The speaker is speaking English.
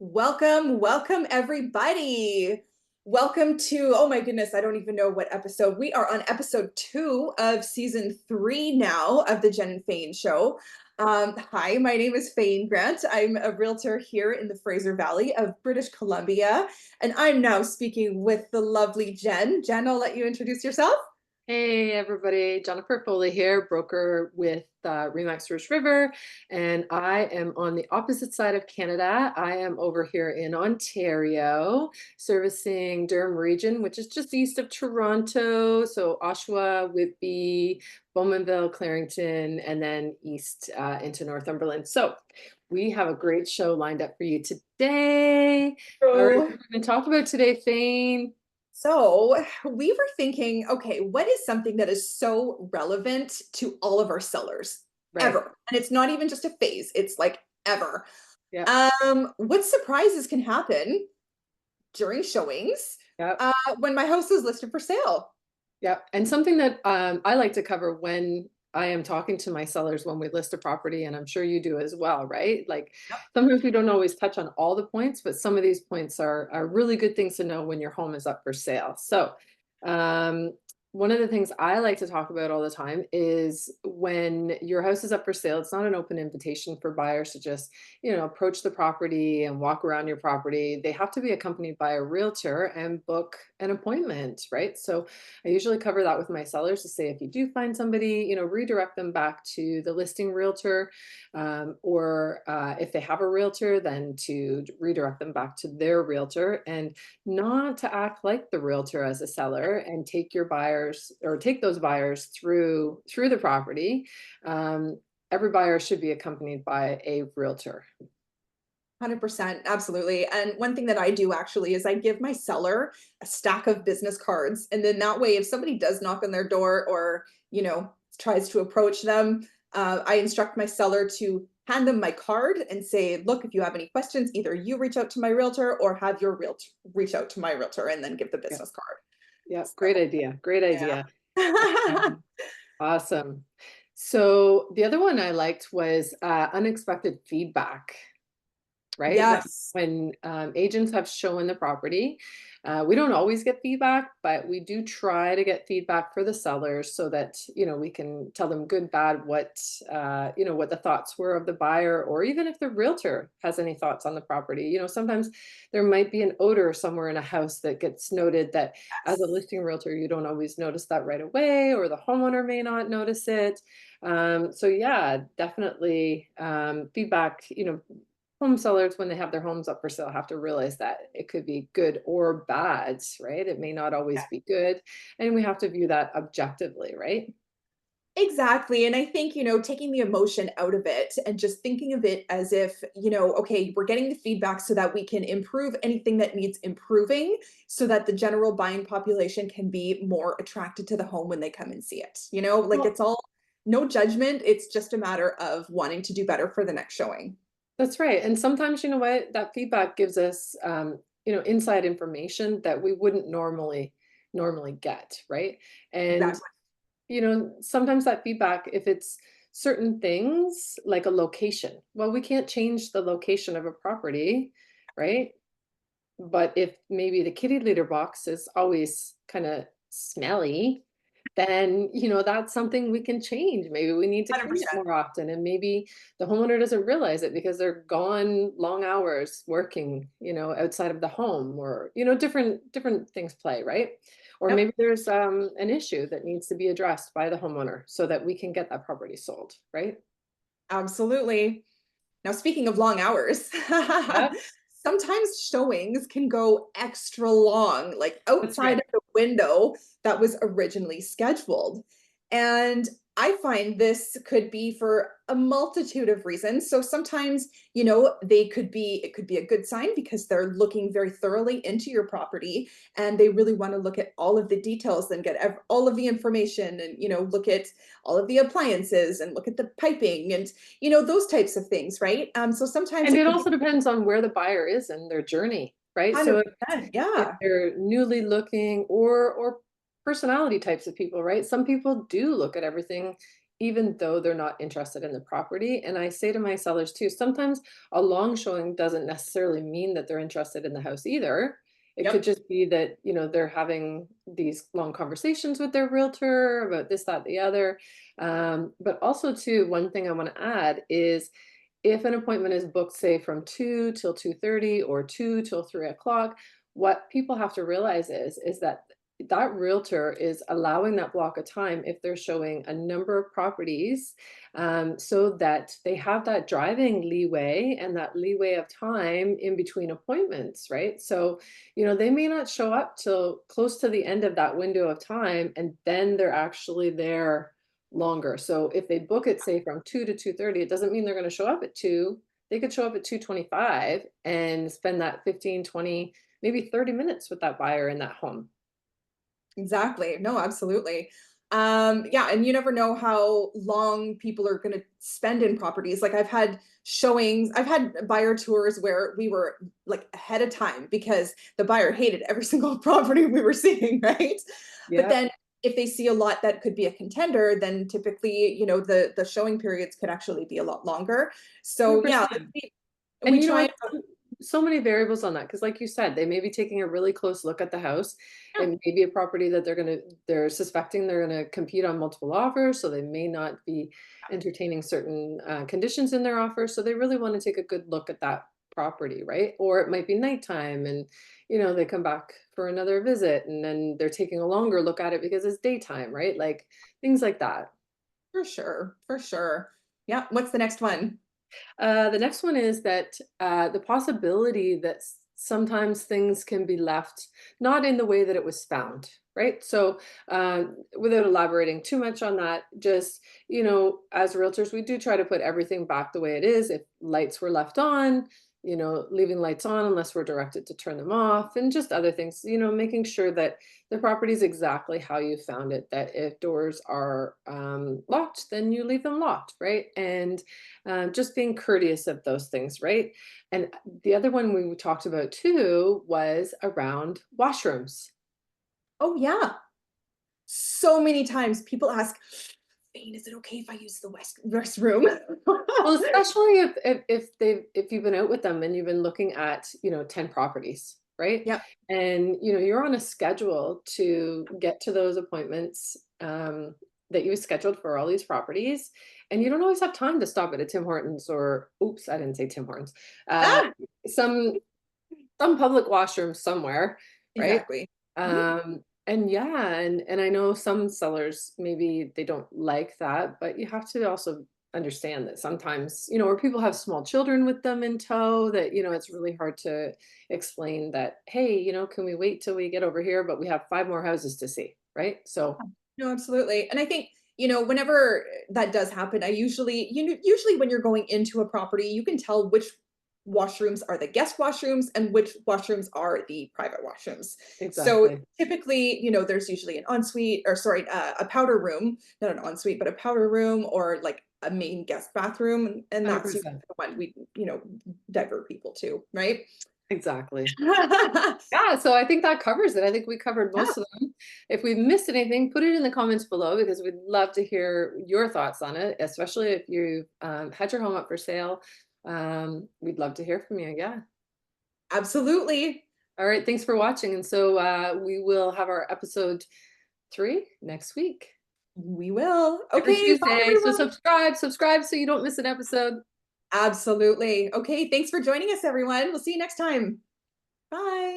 Welcome everybody. Welcome to, oh my goodness, I don't even know what episode. We are on episode 2 of season 3 now of the Jen and Fane show. Hi, my name is Fane Grant. I'm a realtor here in the Fraser Valley of British Columbia, and I'm now speaking with the lovely Jen. Jen, I'll let you introduce yourself. Hey everybody, Jennifer Foley here, broker with Remax Rouge River, and I am on the opposite side of Canada. I am over here in Ontario, servicing Durham region, which is just east of Toronto. So Oshawa, Whitby, Bowmanville, Clarington, and then east into Northumberland. So we have a great show lined up for you today. All right, So, we're going to talk about today, Fane. so we were thinking, okay, what is something that is so relevant to all of our sellers Right. ever? And it's not even just a phase, it's like ever. Yep. What surprises can happen during showings Yep. when my house is listed for sale? Yeah, and something that I like to cover when I am talking to my sellers when we list a property, and I'm sure you do as well, right? Like Yep. sometimes we don't always touch on all the points, but some of these points are really good things to know when your home is up for sale. So, um, one of the things I like to talk about all the time is when your house is up for sale, it's not an open invitation for buyers to just, approach the property and walk around your property. They have to be accompanied by a realtor and book an appointment, right? So I usually cover that with my sellers to say if you do find somebody, redirect them back to the listing realtor, or if they have a realtor, then to redirect them back to their realtor, and not to act like the realtor as a seller and take your buyers or take those buyers through the property. Every buyer should be accompanied by a realtor. 100%, absolutely. And one thing that I do actually is I give my seller a stack of business cards. And then that way, if somebody does knock on their door or, tries to approach them, I instruct my seller to hand them my card and say, look, if you have any questions, either you reach out to my realtor or have your realtor reach out to my realtor and then give the Yeah, business card. yeah, great So, idea. Great idea. yeah. Um, Awesome. So the other one I liked was unexpected feedback, right? Yes. When agents have shown the property, we don't always get feedback, but we do try to get feedback for the sellers so that, we can tell them good, bad, what the thoughts were of the buyer, or even if the realtor has any thoughts on the property. Sometimes there might be an odor somewhere in a house that gets noted that as a Yes. listing realtor, you don't always notice that right away, or the homeowner may not notice it. So yeah, definitely feedback, home sellers, when they have their homes up for sale, have to realize that it could be good or bad, right? It may not always be good. And we have to view that objectively, right? Exactly. And I think, taking the emotion out of it and just thinking of it as if, okay, we're getting the feedback so that we can improve anything that needs improving so that the general buying population can be more attracted to the home when they come and see it. Like Well, it's all no judgment. It's just a matter of wanting to do better for the next showing. that's right. And sometimes, you know what, that feedback gives us, inside information that we wouldn't normally get, right? And Exactly. sometimes that feedback, if it's certain things like a location, well, we can't change the location of a property, right? But if maybe the kitty litter box is always kind of smelly, then, that's something we can change. Maybe we need to clean it 100%. more often. And maybe the homeowner doesn't realize it because they're gone long hours working, outside of the home, or, different things play, right? Or Yep. maybe there's an issue that needs to be addressed by the homeowner so that we can get that property sold, right? Absolutely. Now, speaking of long hours, Yeah, sometimes showings can go extra long, like that's outside right. of the window that was originally scheduled. And I find this could be for a multitude of reasons. So sometimes, it could be a good sign because they're looking very thoroughly into your property and they really want to look at all of the details and get all of the information and, look at all of the appliances and look at the piping and those types of things, right? So sometimes And it it could be also depends on where the buyer is in their journey, right? So 100%. if Yeah. they're newly looking, or personality types of people, right? Some people do look at everything even though they're not interested in the property. And I say to my sellers too, sometimes a long showing doesn't necessarily mean that they're interested in the house either. It could Yep. just be that, they're having these long conversations with their realtor about this, that, the other. But also too, one thing I want to add is if an appointment is booked, say from 2 till 2:30 or 2 till 3 o'clock, what people have to realize is that that realtor is allowing that block of time if they're showing a number of properties, so that they have that driving leeway and that leeway of time in between appointments, right? So, they may not show up till close to the end of that window of time, and then they're actually there longer. So if they book it, say from 2 to 2:30, it doesn't mean they're going to show up at 2. They could show up at 2:25 and spend that 15, 20, maybe 30 minutes with that buyer in that home. Exactly. No, absolutely. Yeah, and you never know how long people are going to spend in properties. Like I've had showings, I've had buyer tours where we were like ahead of time because the buyer hated every single property we were seeing, right? But Yep. then if they see a lot that could be a contender, then typically, the showing periods could actually be a lot longer. So yeah, 100%. we And try. so many variables on that because, like you said, they may be taking a really close look at the house. Yeah, It may be a property that they're suspecting they're gonna compete on multiple offers, so they may not be entertaining certain, conditions in their offer, so they really wanna take a good look at that property, right? Or it might be nighttime and, they come back for another visit, and then they're taking a longer look at it because it's daytime, right? Like, things like that. for sure, for sure. Yeah. What's the next one? The next one is that the possibility that sometimes things can be left not in the way that it was found, right? So, without elaborating too much on that, just, as realtors, we do try to put everything back the way it is. If lights were left on, leaving lights on unless we're directed to turn them off, and just other things, making sure that the property is exactly how you found it, that if doors are locked, then you leave them locked, right? And just being courteous of those things, right? And the other one we talked about too was around washrooms. Oh yeah. So many times people ask, "Fane, is it okay if I use the restroom?" Well, especially if you've been out with them and you've been looking at, 10 properties, right? Yep. And you're on a schedule to get to those appointments, that you scheduled for all these properties, and you don't always have time to stop at a Tim Hortons, or oops, I didn't say Tim Hortons. Uh, Ah, some some public washroom somewhere, right? exactly. Mhm. And yeah, and I know some sellers, maybe they don't like that, but you have to also understand that sometimes, or people have small children with them in tow, that, it's really hard to explain that, hey, can we wait till we get over here? But we have 5 more houses to see, right? So No, absolutely. And I think, whenever that does happen, usually when you're going into a property, you can tell which washrooms are the guest washrooms and which washrooms are the private washrooms. So exactly. typically, there's usually an ensuite or sorry, a powder room, not an ensuite, but a powder room or like a main guest bathroom. And that's usually 100%. the one we, divert people to, right? Exactly. Yeah, so I think that covers it. I think we covered Yeah. most of them. If we missed anything, put it in the comments below because we'd love to hear your thoughts on it, especially if you had your home up for sale. We'd love to hear from you. Yeah. Absolutely. All right. Thanks for watching. And so we will have our episode 3 next week, We will. every Okay, bye Tuesday. So everyone. subscribe so you don't miss an episode. Absolutely. Okay, thanks for joining us, everyone. We'll see you next time. Bye.